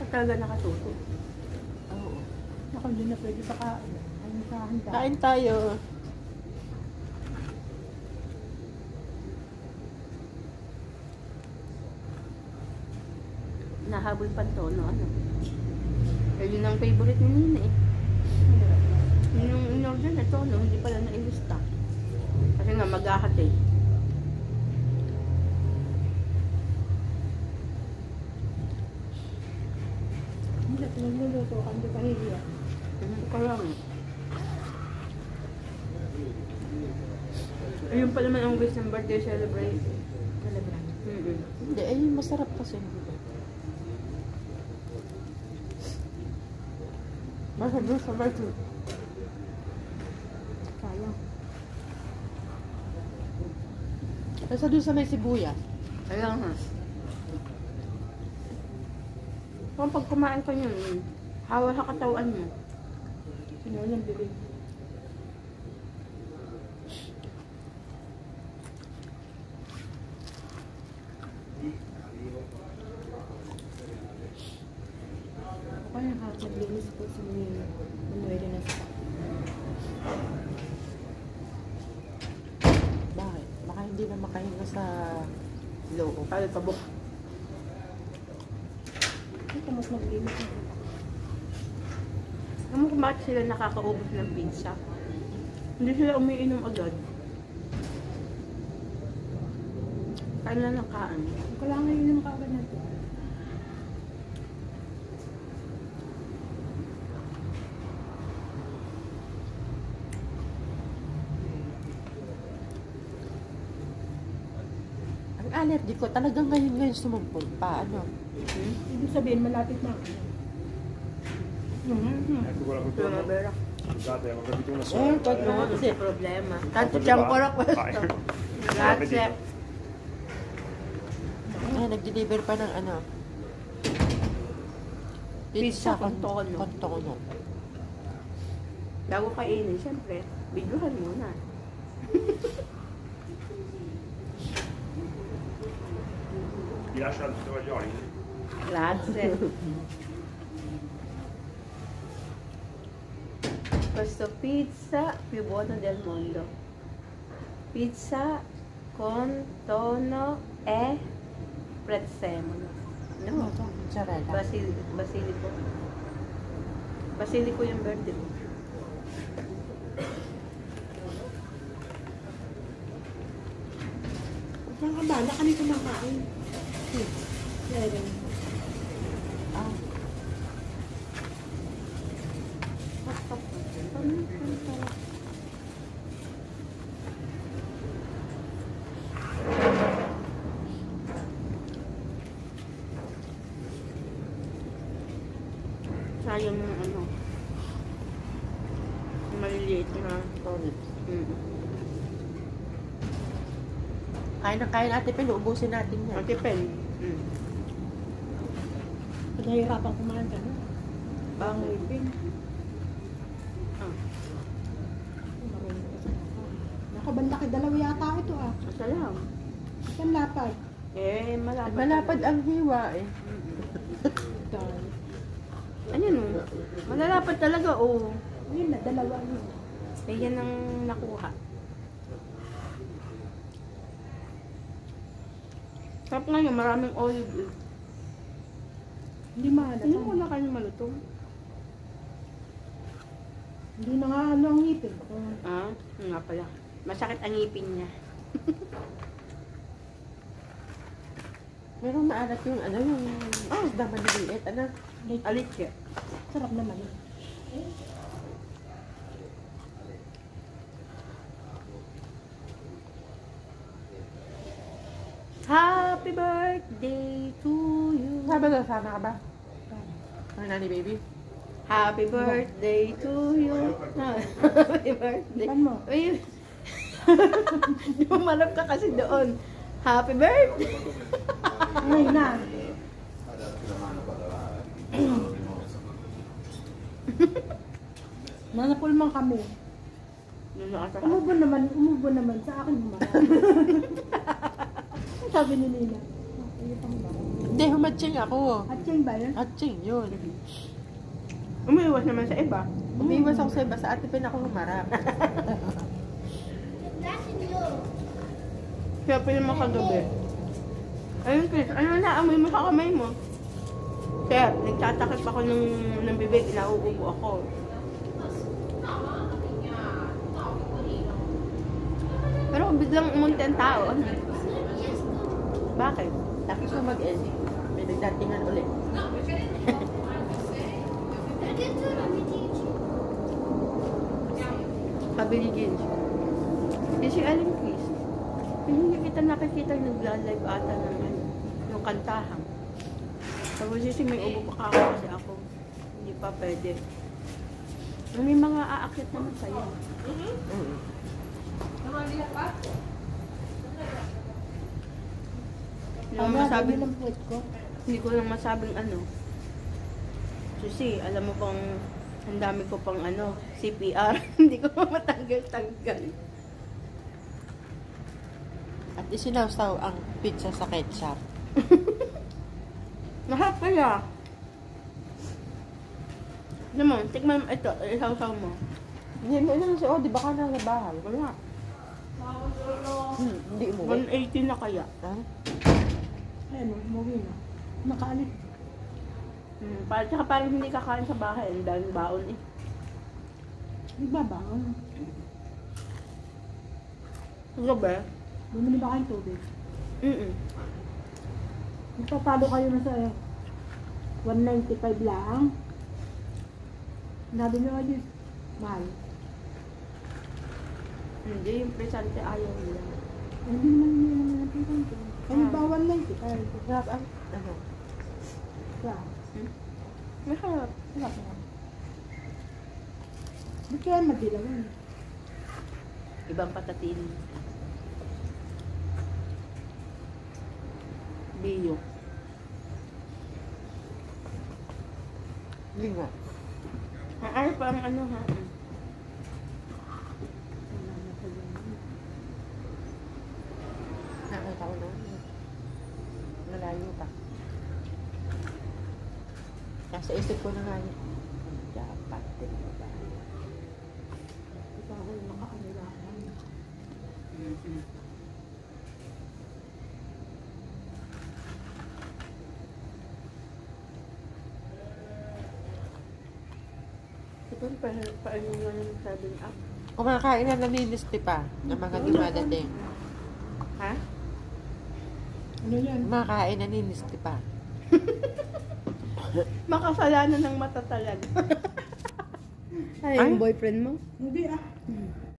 talaga nakatuto. Oo. Ako hindi na pwede sa kain. Ano sa handa? Kain tayo. Nahabol pa to, no? Ano? Eh, yun ang favorite ni Nina eh. Yung in-order na to, no? Hindi pala na-ilista. Kasi nga, mag-ahati. Hindi na pinagluluto ka, hindi pa hihiya. Kaya nga. Ayun pa naman ang wish ng birthday celebration. Talaga. Hindi, ay masarap kasi. Masarap doon sa birthday. Sayang. Nasa doon sa may sibuyas. Kaya nga. Kung pag kumain ka yun, hawa sa katawan mo. Sino nang bibig? Ako yung naglinis po sa Manuel na sa Bakit? Baka hindi na makahinga sa loob. Kaya pabok. ito mas maglinis na. Alam mo kung bakit sila nakakaubos ng pizza? Hindi sila umiinom agad. Kain lang ng kaan. Kailangan yun yung kaagad natin. Ang allergy ko talagang ngayon sumumpol pa. Ano? Ibig sabihin, malapit na ako. Ecco quella cultura. Primavera. Scusate, ho capito una Eh, sola. pag No, non kasi c'è problema. Tanto Pagod c'è ba? ancora questo. Vai. Grazie. nag-deliver pa ng ano. Pizza con tono. Con tono. Bago kainin, siyempre, videohan muna. Ti lascio altri tovaglioli? Grazie. Questo pizza più buono del mondo. Pizza con tono e prezzemolo. No, Mozzarella. basilico. Basilico yung verde. Ang kabala ka nito makain. Meron. Ah, Sayang yung ano. Maliliit na. sorry. Mm. Kain natin, pinuubusin natin yan. Matipin. Pag nahihirapan kumain ka, no? Bangipin. Ah, Marunong ka sa makain. Naku, banda ka, dalawa yata ito ah. masalam. Isang lapad. Eh, malapad. Malapad ang hiwa eh. Dahil. Ano nun? Malalapad talaga, oh. Yun na, dalawa yun. Eh, yan ang nakuha. Sarap nga yun, maraming olive. Eh. Hindi mahalata. Hindi mo na kayo malutong. Hindi na nga ano ang ngipin. Ah, yun nga pala. Masakit ang ngipin niya. Merong maalat yung ano, yung isda maliliit. Ano? Alit siya. Sarap naman yun. Happy birthday to you. Sabi na, sana ka ba? Ang nani baby? Happy birthday to you. Happy birthday. Saan mo? Uy, Dumalap ka kasi doon. Happy birthday! Ngayon na. Nanapulman kami. Doon nakasakit. Umubo naman sa akin naman. Sabi ni Nina. Ayun pang ba? Hindi, humatching ako. At yan ba yun? Hatching yun. Umiiwas naman sa iba. Umiiwas ako sa iba, sa ate pin ako humarap. Kaya pa naman kagabi. Ayun, Chris, ano naamoy mo sa kamay mo? Sir, nagtatakip ako ng bibig, nauubo ako. Pero kung biglang umunti ang tao, ano? Bakit? Tapos yung mag-end, may nagdatingan ulit. Sabi ni Ginge, di si Aling Chris, hindi kita nakikita nagla-live ata ng ano, yung kantahan. Tapos si may ubo pa ako kasi ako, hindi pa pwede. May mga aakit naman sa'yo. Hindi ko masabi, ng puwet ko. hindi ko lang masabing ano. Susi, alam mo bang ang dami ko pang ano, CPR, hindi ko pa matanggal-tanggal. At isinawsaw ang pizza sa ketchup. Mahap kaya. Alam mo, tikman mo ito, isaw-saw mo. Hindi mo lang siya, di ba ka na bahay? Wala. Hindi mo. 180 na kaya. Ha? Ayun, umuwi na. Nakaalit. Tsaka parang hindi kakain sa bahay, ang daming baon eh. Nagbabaon. Gabi? Bumili ba kayong tubig? Magpapalo kayo na sa 195 lang. Sabi nyo kayo, mahal. Hindi, yung presente ayaw nila. Hindi naman nila naman natin ito. Kaya ba 195? Sarap ang, ano? Wow. Masarap. Wala ka. Ba't kaya madilaw yun? Ibang patatin. Biyo. Hindi nga. Ano pa ang ano ha? Nakita ko na. Nalayo pa. Nasa isip ko na nga yun. Dapat din mo ba? Ito ako yung makakalilakan. Ito paano nga yung sabing up? Kumakain na nalilisti pa ng mga dumadating. Ha? Ano yan? Kumakain na nalilisti pa. Makasalanan ng mata talaga. Ay, Ay? yung boyfriend mo? Hindi ah.